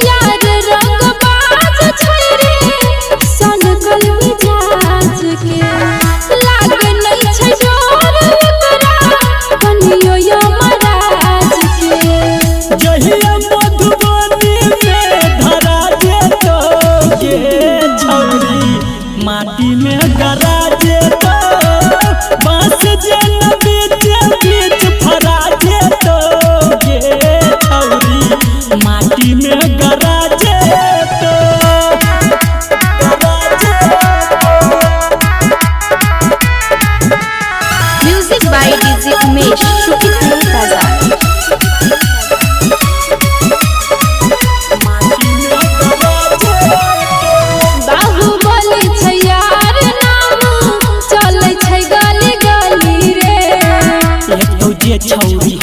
यार रंगबाज छैरे सन कल मिजाज के लाग नहीं छै डोर एकरा कनियो यमराज के जहिया मधुबनी में धरा जेतो गे छौरी माटी में गरा जेतो बांस जन बीच बीच फरा जेतो गे छौरी माटी में गरा जेतो म्यूजिक बाय डीजे उमेश शुक्रिया बाजार बाहुबली छै यार नाम चलै छै गली गली रे एक जे छौरी